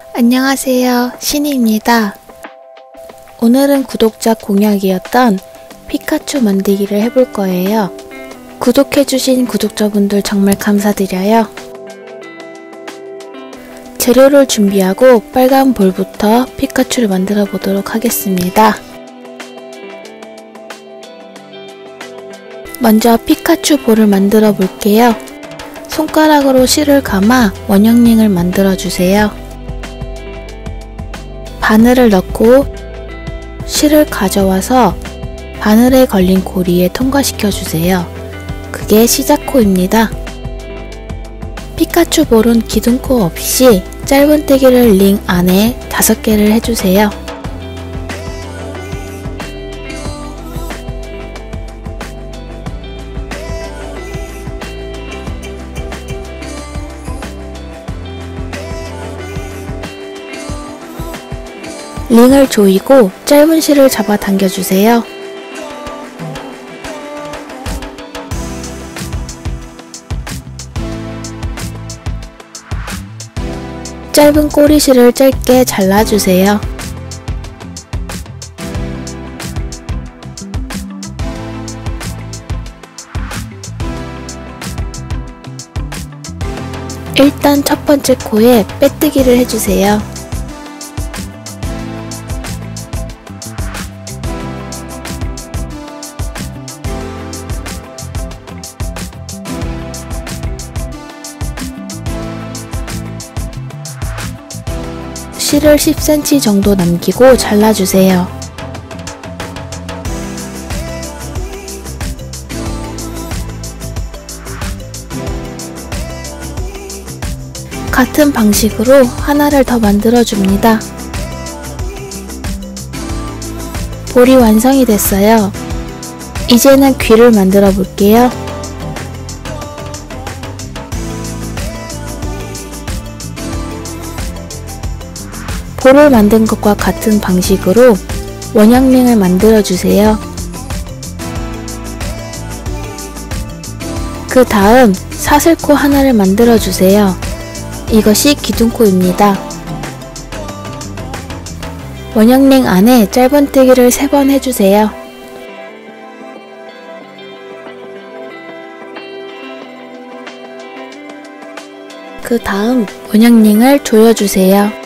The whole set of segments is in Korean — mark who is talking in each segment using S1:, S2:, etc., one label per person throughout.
S1: 안녕하세요, 신이입니다. 오늘은 구독자 공약이었던 피카츄 만들기를 해볼 거예요. 구독해주신 구독자분들 정말 감사드려요. 재료를 준비하고 빨간 볼부터 피카츄를 만들어 보도록 하겠습니다. 먼저 피카츄 볼을 만들어 볼게요. 손가락으로 실을 감아 원형링을 만들어 주세요. 바늘을 넣고 실을 가져와서 바늘에 걸린 고리에 통과시켜 주세요. 그게 시작코입니다. 피카츄 볼은 기둥코 없이 짧은뜨기를 링 안에 5개를 해주세요. 링을 조이고 짧은 실을 잡아 당겨주세요. 짧은 꼬리실을 짧게 잘라주세요. 일단 첫 번째 코에 빼뜨기를 해주세요. 실을 10cm 정도 남기고 잘라주세요. 같은 방식으로 하나를 더 만들어줍니다. 볼이 완성이 됐어요. 이제는 귀를 만들어 볼게요. 볼을 만든 것과 같은 방식으로 원형링을 만들어주세요. 그 다음 사슬코 하나를 만들어주세요. 이것이 기둥코입니다. 원형링 안에 짧은뜨기를 3번 해주세요. 그 다음 원형링을 조여주세요.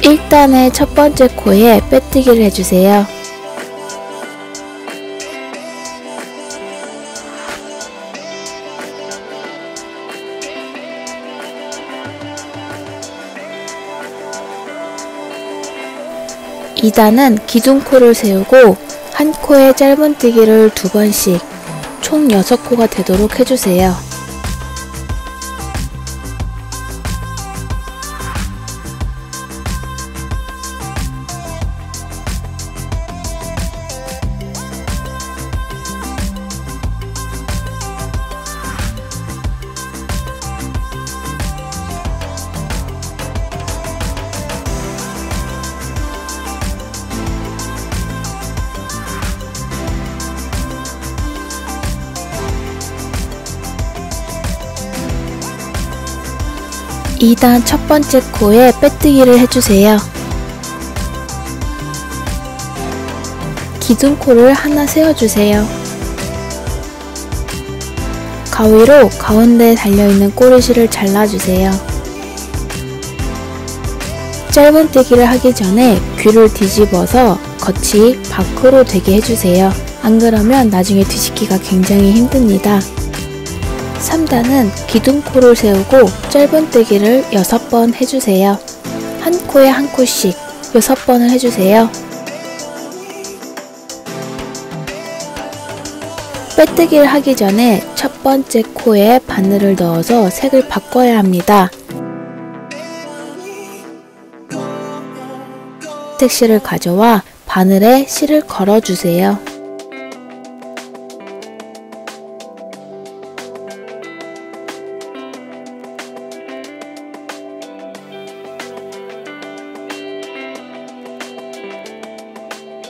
S1: 일단의 첫 번째 코에 빼뜨기를 해주세요. 이 단은 기둥코를 세우고 한 코에 짧은뜨기를 2번씩 총 6코가 되도록 해주세요. 이 단 첫 번째 코에 빼뜨기를 해주세요. 기둥코를 하나 세워주세요. 가위로 가운데에 달려있는 꼬리실을 잘라주세요. 짧은뜨기를 하기 전에 귀를 뒤집어서 겉이 밖으로 되게 해주세요. 안 그러면 나중에 뒤집기가 굉장히 힘듭니다. 3단은 기둥코를 세우고 짧은뜨기를 6번 해주세요. 한 코에 한 코씩 6번을 해주세요. 빼뜨기를 하기 전에 첫 번째 코에 바늘을 넣어서 색을 바꿔야 합니다. 색실을 가져와 바늘에 실을 걸어주세요.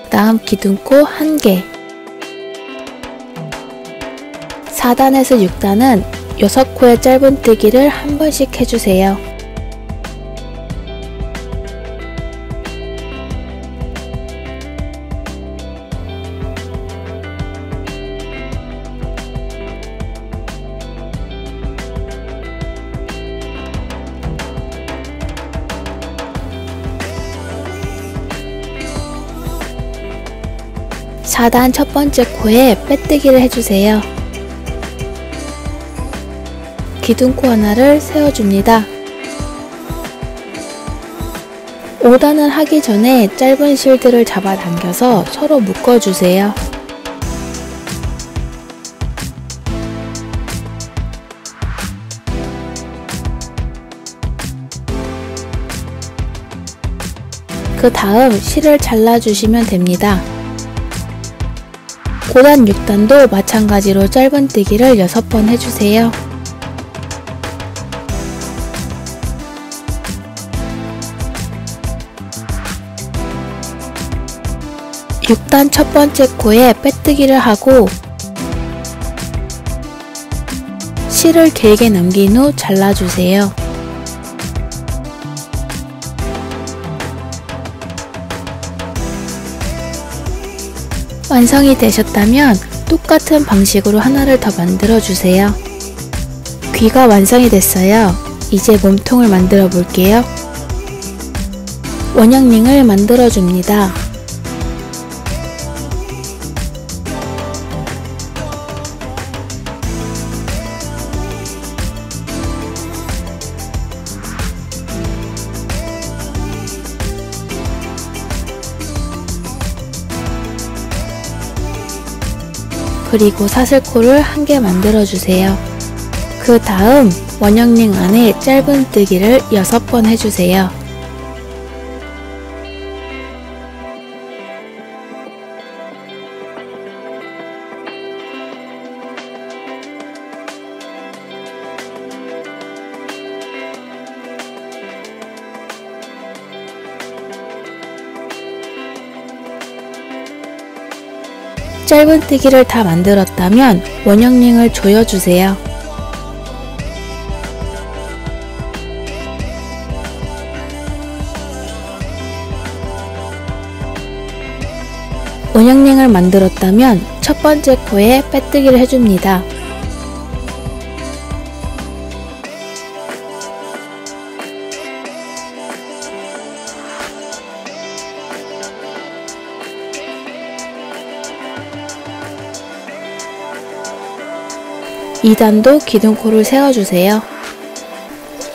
S1: 다음 기둥코 1개, 4단에서 6단은 6코의 짧은뜨기를 한 번씩 해주세요. (4단) 첫 번째 코에 빼뜨기를 해주세요. 기둥코 하나를 세워줍니다. 5단을 하기 전에 짧은 실들을 잡아당겨서 서로 묶어주세요. 그 다음 실을 잘라주시면 됩니다. 5단, 6단도 마찬가지로 짧은뜨기를 6번 해주세요. (6단) 첫 번째 코에 빼뜨기를 하고 실을 길게 넘긴 후 잘라주세요. 완성이 되셨다면 똑같은 방식으로 하나를 더 만들어 주세요. 귀가 완성이 됐어요. 이제 몸통을 만들어 볼게요. 원형링을 만들어 줍니다. 그리고 사슬코를 1개 만들어주세요. 그 다음 원형링 안에 짧은뜨기를 6번 해주세요. 짧은뜨기를 다 만들었다면 원형링을 조여주세요. 원형링을 만들었다면 첫 번째 코에 빼뜨기를 해줍니다. (2단도) 기둥코를 세워주세요.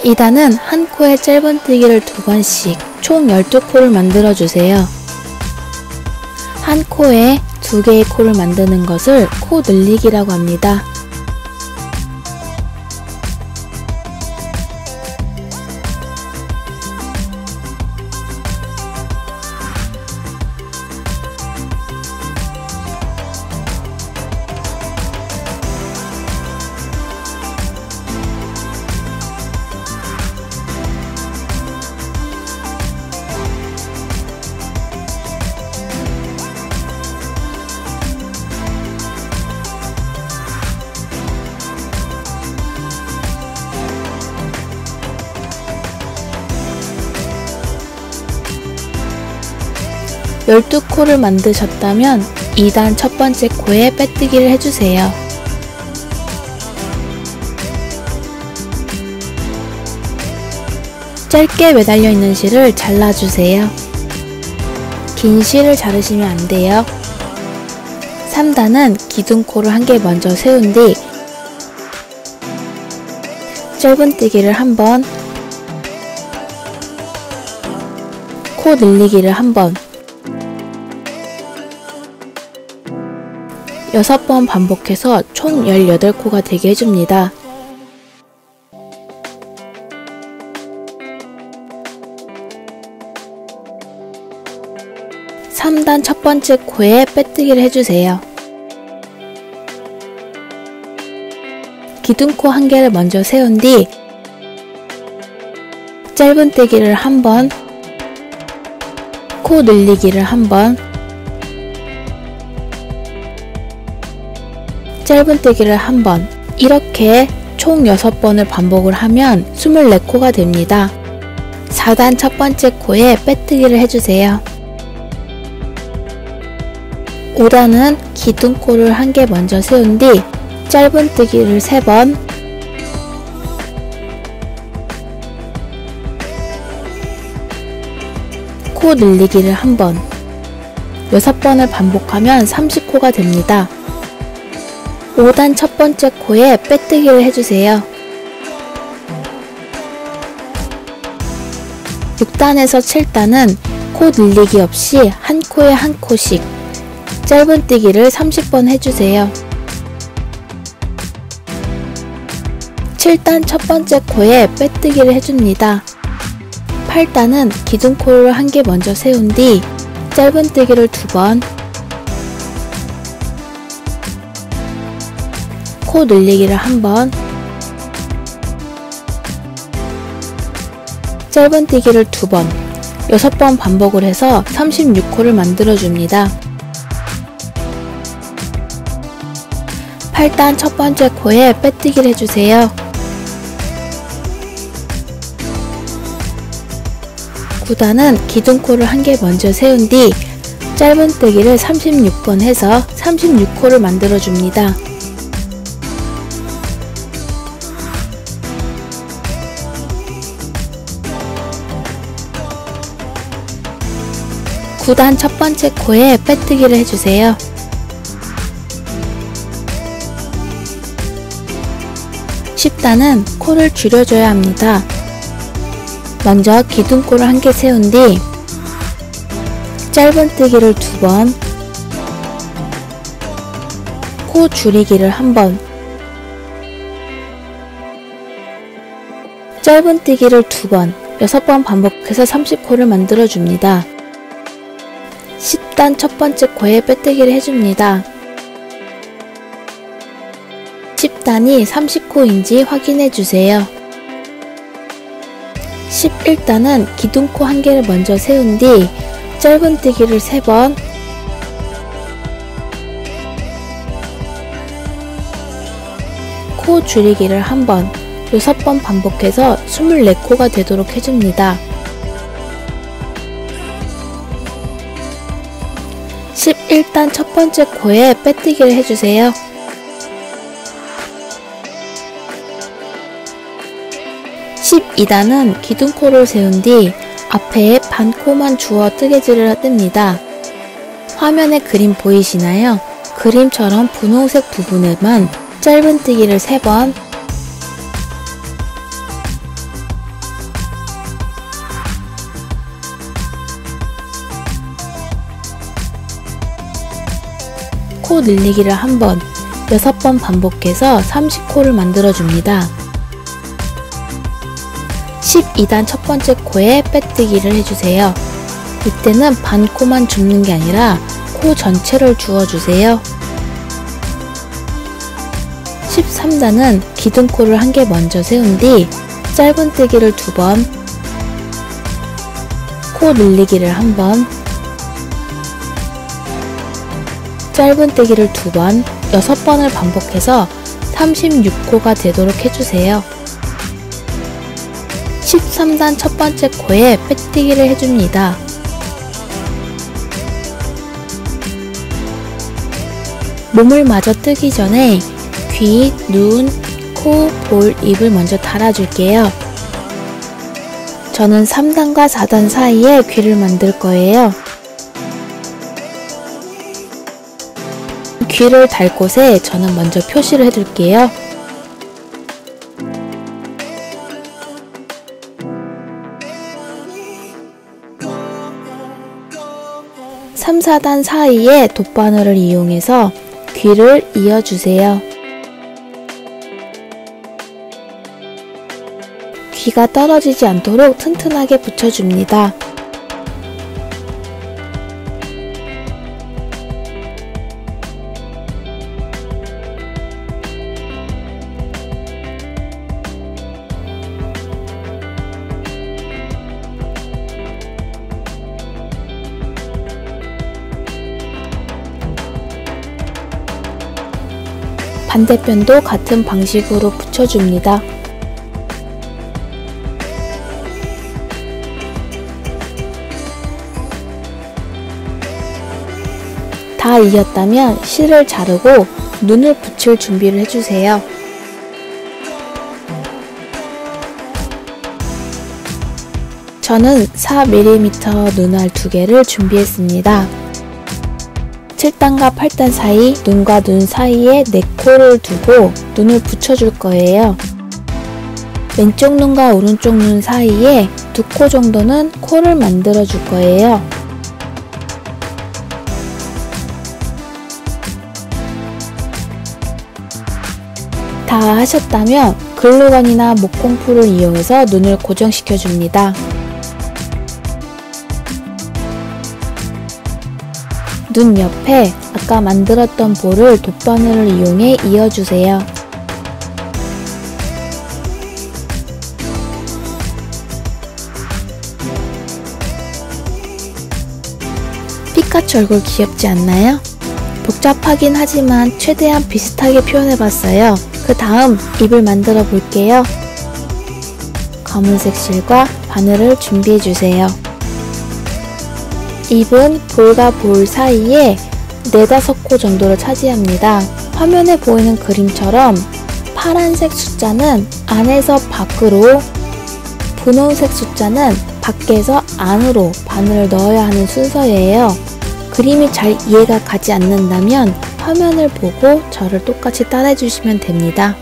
S1: 2단은 한 코에 짧은뜨기를 2번씩 총 12코를 만들어주세요. 한 코에 2개의 코를 만드는 것을 코 늘리기라고 합니다. (12코를) 만드셨다면 2단 첫 번째 코에 빼뜨기를 해주세요. 짧게 매달려 있는 실을 잘라주세요. 긴 실을 자르시면 안 돼요. 3단은 기둥코를 1개 먼저 세운 뒤 짧은뜨기를 1번, 코 늘리기를 1번, 6번 반복해서 총 18코가 되게 해줍니다. 3단 첫 번째 코에 빼뜨기를 해주세요. 기둥코 한 개를 먼저 세운 뒤 짧은뜨기를 한 번, 코 늘리기를 한 번, 짧은뜨기를 한 번, 이렇게 총 6번을 반복을 하면 24코가 됩니다. 4단 첫 번째 코에 빼뜨기를 해주세요. 5단은 기둥코를 한 개 먼저 세운 뒤 짧은뜨기를 3번, 코 늘리기를 한 번, 6번을 반복하면 30코가 됩니다. 5단 첫 번째 코에 빼뜨기를 해주세요. 6단에서 7단은 코 늘리기 없이 한 코에 한 코씩 짧은뜨기를 30번 해주세요. 7단 첫 번째 코에 빼뜨기를 해줍니다. 8단은 기둥코를 한 개 먼저 세운 뒤 짧은뜨기를 2번, 코 늘리기를 한 번, 짧은뜨기를 2번, 6번 반복을 해서 36코를 만들어줍니다. 8단 첫 번째 코에 빼뜨기를 해주세요. 9단은 기둥코를 한 개 먼저 세운 뒤 짧은뜨기를 36번 해서 36코를 만들어줍니다. 9단 첫 번째 코에 빼뜨기를 해주세요. 10단은 코를 줄여줘야 합니다. 먼저 기둥코를 한 개 세운 뒤 짧은뜨기를 2번, 코 줄이기를 한 번, 짧은뜨기를 2번, 6번 반복해서 30코를 만들어줍니다. 10단 첫 번째 코에 빼뜨기를 해줍니다. 10단이 30코인지 확인해주세요. 11단은 기둥코 한 개를 먼저 세운 뒤 짧은뜨기를 3번, 코 줄이기를 한 번, 6번 반복해서 24코가 되도록 해줍니다. 11단 첫 번째 코에 빼뜨기를 해주세요. 12단은 기둥코를 세운 뒤 앞에 반 코만 주어 뜨개질을 뗍니다. 화면에 그림 보이시나요? 그림처럼 분홍색 부분에만 짧은뜨기를 3번, 코 늘리기를 한 번, 6번 반복해서 30코를 만들어줍니다. 12단 첫 번째 코에 빼뜨기를 해주세요. 이때는 반 코만 줍는 게 아니라 코 전체를 주어주세요. 13단은 기둥코를 한 개 먼저 세운 뒤 짧은뜨기를 2번, 코 늘리기를 한 번, 짧은뜨기를 2번, 6번을 반복해서 36코가 되도록 해주세요. 13단 첫 번째 코에 빼뜨기를 해줍니다. 몸을 마저 뜨기 전에 귀, 눈, 코, 볼, 입을 먼저 달아줄게요. 저는 3단과 4단 사이에 귀를 만들 거예요. 귀를 달 곳에 저는 먼저 표시를 해둘게요. 3, 4단 사이에 돗바늘을 이용해서 귀를 이어주세요. 귀가 떨어지지 않도록 튼튼하게 붙여줍니다. 반대편도 같은 방식으로 붙여줍니다. 다 이었다면 실을 자르고 눈을 붙일 준비를 해주세요. 저는 4mm 눈알 2개를 준비했습니다. 7단과 8단 사이 눈과 눈 사이에 4코를 두고 눈을 붙여줄 거예요. 왼쪽 눈과 오른쪽 눈 사이에 2코 정도는 코를 만들어 줄 거예요. 다 하셨다면 글루건이나 목공풀을 이용해서 눈을 고정시켜 줍니다. 눈 옆에 아까 만들었던 볼을 돗바늘을 이용해 이어주세요. 피카츄 얼굴 귀엽지 않나요? 복잡하긴 하지만 최대한 비슷하게 표현해봤어요. 그 다음 입을 만들어 볼게요. 검은색 실과 바늘을 준비해주세요. 입은 볼과 볼 사이에 4~5코 정도를 차지합니다. 화면에 보이는 그림처럼 파란색 숫자는 안에서 밖으로, 분홍색 숫자는 밖에서 안으로 바늘을 넣어야 하는 순서예요. 그림이 잘 이해가 가지 않는다면 화면을 보고 저를 똑같이 따라해 주시면 됩니다.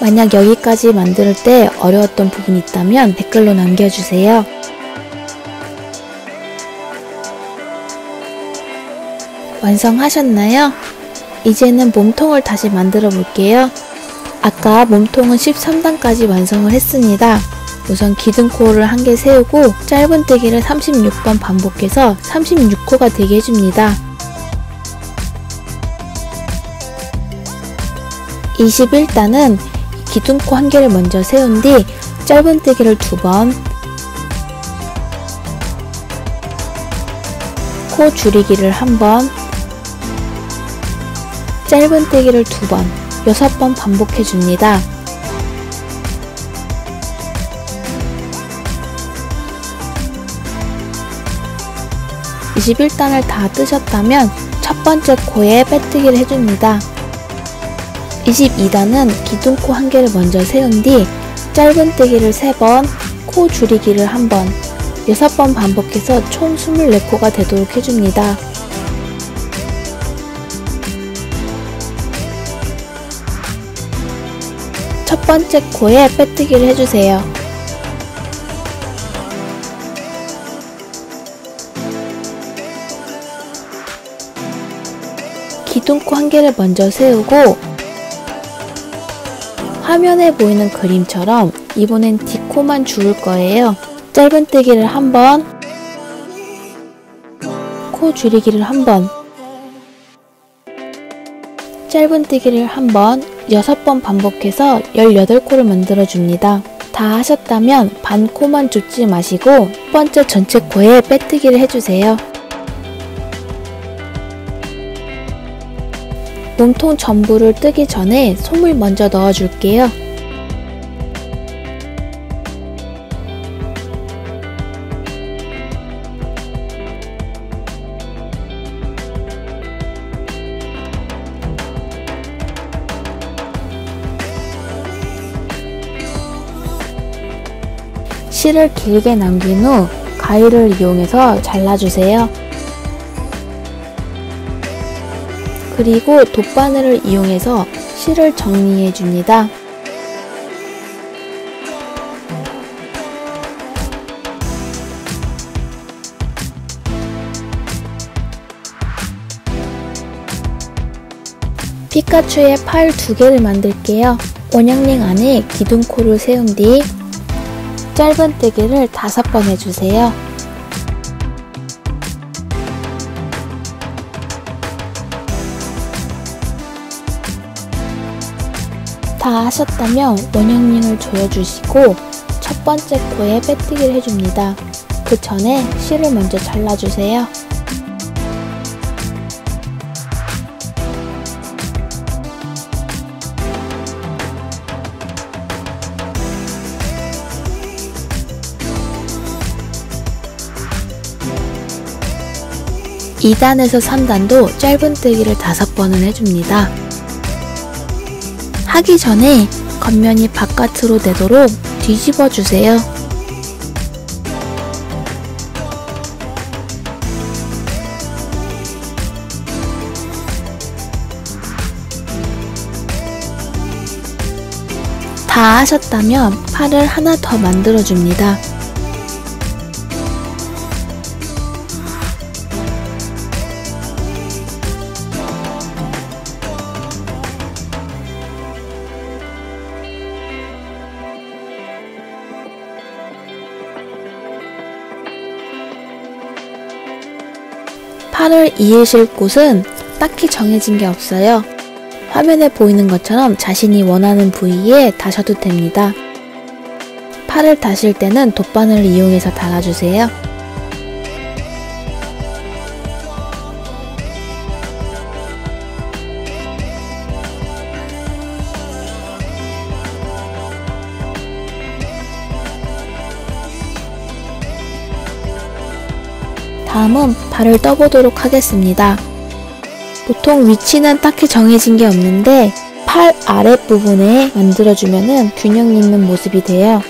S1: 만약 여기까지 만들 때 어려웠던 부분이 있다면 댓글로 남겨주세요. 완성하셨나요? 이제는 몸통을 다시 만들어 볼게요. 아까 몸통은 13단까지 완성을 했습니다. 우선 기둥코를 1개 세우고 짧은뜨기를 36번 반복해서 36코가 되게 해줍니다. 21단은 기둥코 1개를 먼저 세운 뒤 짧은뜨기를 2번, 코 줄이기를 1번, 짧은뜨기를 2번, 6번 반복해줍니다. 이 21단을 다 뜨셨다면 첫 번째 코에 빼뜨기를 해줍니다. 22단은 기둥코 1개를 먼저 세운 뒤 짧은뜨기를 3번, 코 줄이기를 1번, 6번 반복해서 총 24코가 되도록 해줍니다. 첫 번째 코에 빼뜨기를 해주세요. 기둥코 1개를 먼저 세우고 화면에 보이는 그림처럼 이번엔 D코만 주울 거예요. 짧은뜨기를 1번, 코 줄이기를 1번, 짧은뜨기를 1번, 6번 반복해서 18코를 만들어줍니다. 다 하셨다면 반코만 줍지 마시고 첫 번째 전체 코에 빼뜨기를 해주세요. 몸통 전부를 뜨기 전에 솜을 먼저 넣어줄게요. 실을 길게 남긴 후 가위를 이용해서 잘라주세요. 그리고 돗바늘을 이용해서 실을 정리해줍니다. 피카츄의 팔 2개를 만들게요. 원형링 안에 기둥코를 세운 뒤 짧은뜨기를 5번 해주세요. 다 하셨다면 원형링을 조여주시고 첫 번째 코에 빼뜨기를 해줍니다. 그 전에 실을 먼저 잘라주세요. (2단에서) (3단도) 짧은뜨기를 5번을 해줍니다. 하기 전에 겉면이 바깥으로 되도록 뒤집어 주세요. 다 하셨다면 팔을 하나 더 만들어 줍니다. 팔을 이으실 곳은 딱히 정해진 게 없어요. 화면에 보이는 것처럼 자신이 원하는 부위에 다셔도 됩니다. 팔을 다실 때는 돗바늘을 이용해서 달아주세요. 다음은 발을 떠보도록 하겠습니다. 보통 위치는 딱히 정해진 게 없는데 팔 아랫부분에 만들어주면 균형 있는 모습이 돼요.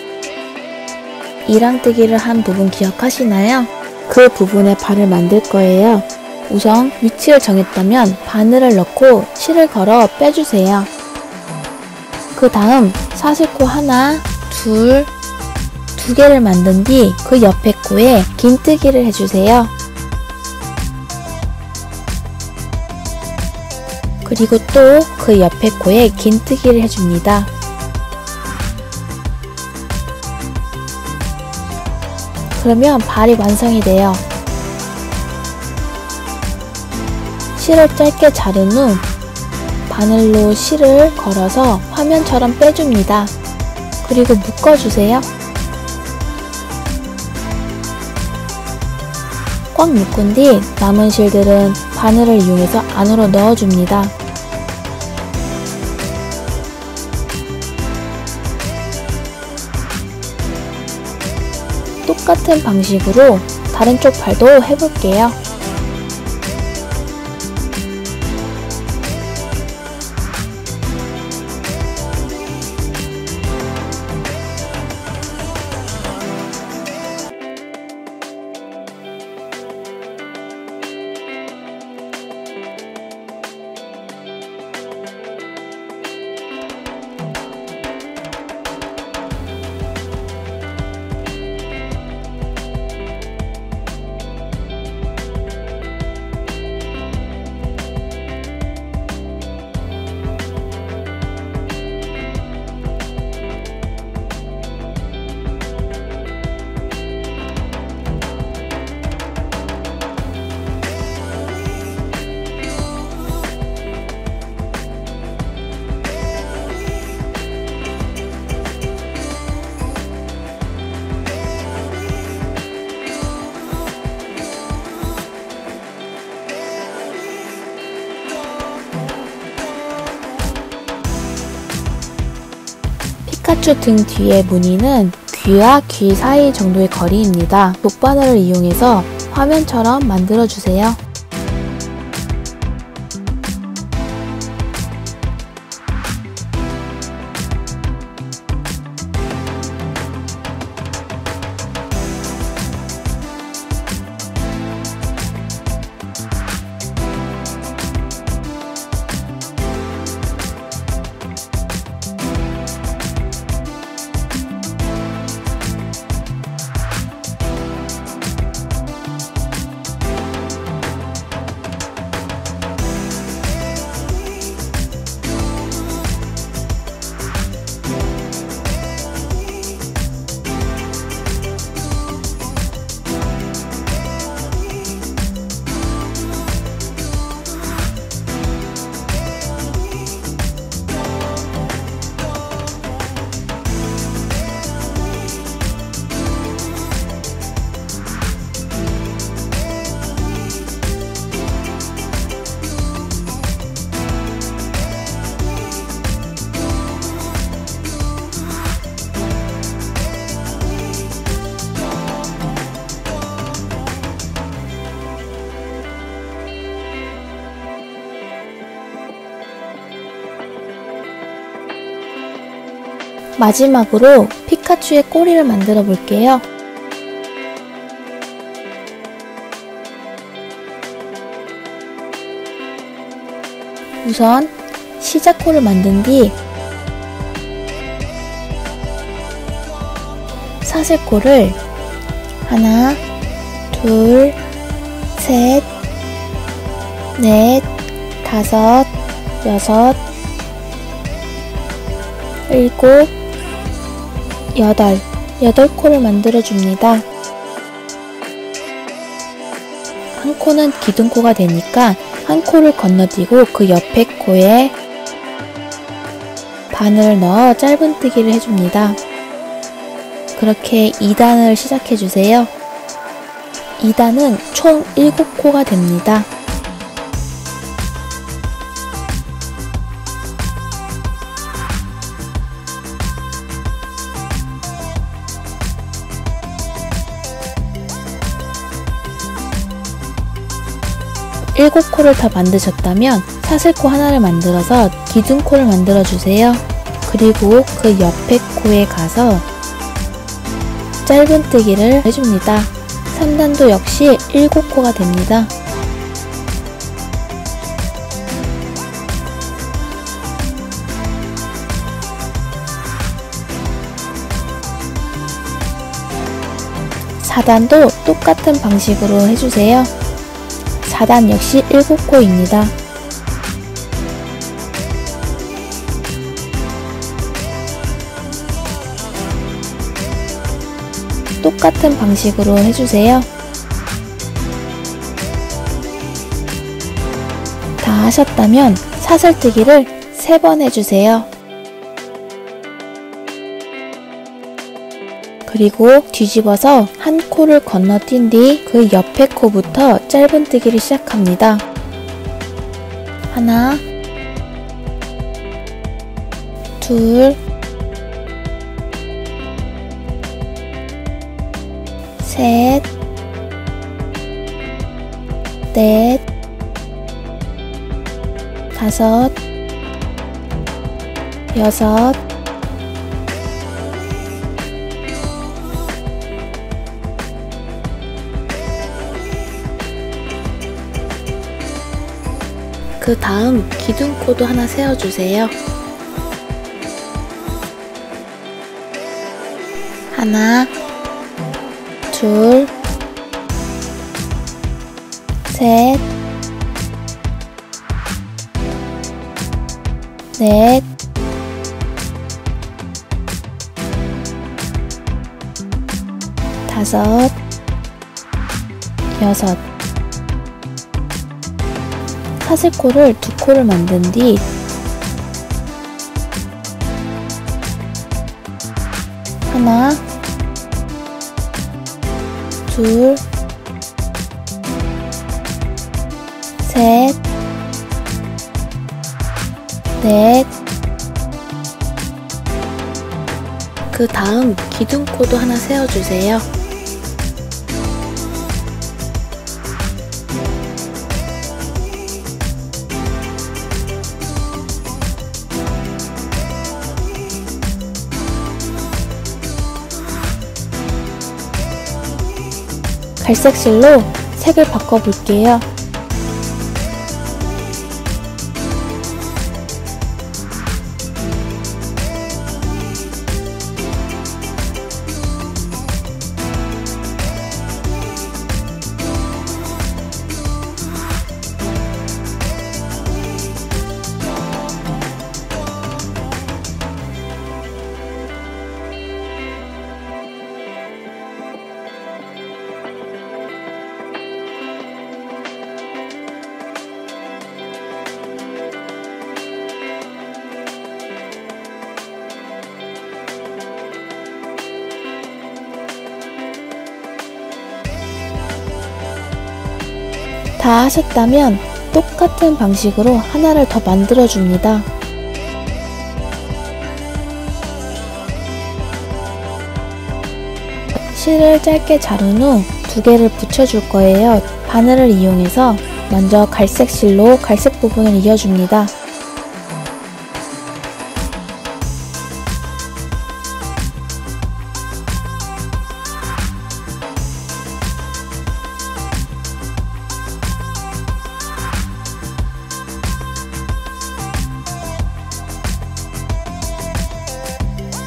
S1: 이랑뜨기를 한 부분 기억하시나요? 그 부분에 발을 만들 거예요. 우선 위치를 정했다면 바늘을 넣고 실을 걸어 빼주세요. 그 다음 사슬코 하나, 둘, 2개를 만든 뒤 그 옆에 코에 긴뜨기를 해주세요. 그리고 또 그 옆에 코에 긴뜨기를 해줍니다. 그러면 발이 완성이 돼요. 실을 짧게 자른 후 바늘로 실을 걸어서 화면처럼 빼줍니다. 그리고 묶어주세요. 꽉 묶은 뒤 남은 실들은 바늘을 이용해서 안으로 넣어줍니다. 똑같은 방식으로 다른 쪽 팔도 해볼게요. 피카츄 등 뒤의 무늬는 귀와 귀 사이 정도의 거리입니다. 돗바늘을 이용해서 화면처럼 만들어주세요. 마지막으로 피카츄의 꼬리를 만들어 볼게요. 우선 시작코를 만든 뒤 사슬코를 하나, 둘, 셋, 넷, 다섯, 여섯, 일곱, 여덟 코를 만들어 줍니다. 한 코는 기둥코가 되니까 한 코를 건너뛰고 그 옆에 코에 바늘을 넣어 짧은뜨기를 해줍니다. 그렇게 2단을 시작해주세요. 2단은 총 7코가 됩니다. 일곱 코를 다 만드셨다면 사슬코 하나를 만들어서 기둥코를 만들어 주세요. 그리고 그 옆에 코에 가서 짧은뜨기를 해줍니다. 3단도 역시 7코가 됩니다. (4단도) 똑같은 방식으로 해주세요. 4단 역시 7코입니다. 똑같은 방식으로 해주세요. 다 하셨다면 사슬뜨기를 3번 해주세요. 그리고 뒤집어서 한 코를 건너뛴 뒤 그 옆에 코부터 짧은뜨기를 시작합니다. 하나, 둘, 셋, 넷, 다섯, 여섯, 그 다음 기둥코도 하나 세워주세요. 하나, 둘, 셋, 넷, 다섯, 여섯. 사슬코를 2코를 만든 뒤 하나, 둘, 셋, 넷. 그 다음 기둥코도 하나 세워주세요. 갈색 실로 색을 바꿔볼게요. 다 하셨다면 똑같은 방식으로 하나를 더 만들어 줍니다. 실을 짧게 자른 후 2개를 붙여줄 거예요. 바늘을 이용해서 먼저 갈색 실로 갈색 부분을 이어줍니다.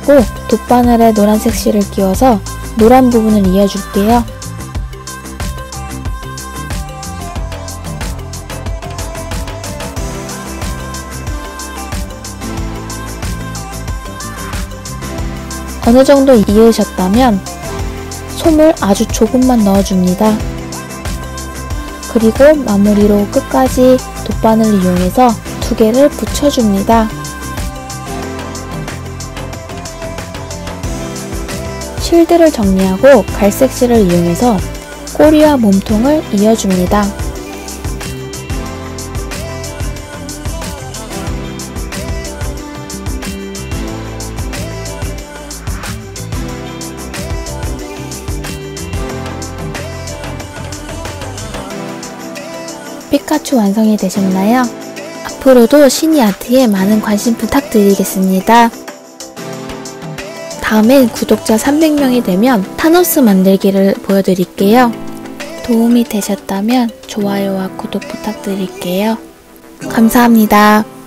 S1: 그리고 돗바늘에 노란색 실을 끼워서 노란 부분을 이어줄게요. 어느 정도 이으셨다면 솜을 아주 조금만 넣어줍니다. 그리고 마무리로 끝까지 돗바늘을 이용해서 두 개를 붙여줍니다. 실들을 정리하고 갈색 실을 이용해서 꼬리와 몸통을 이어줍니다. 피카츄 완성이 되셨나요? 앞으로도 시니 아트에 많은 관심 부탁드리겠습니다. 다음엔 구독자 300명이 되면 타노스 만들기를 보여드릴게요. 도움이 되셨다면 좋아요와 구독 부탁드릴게요. 감사합니다.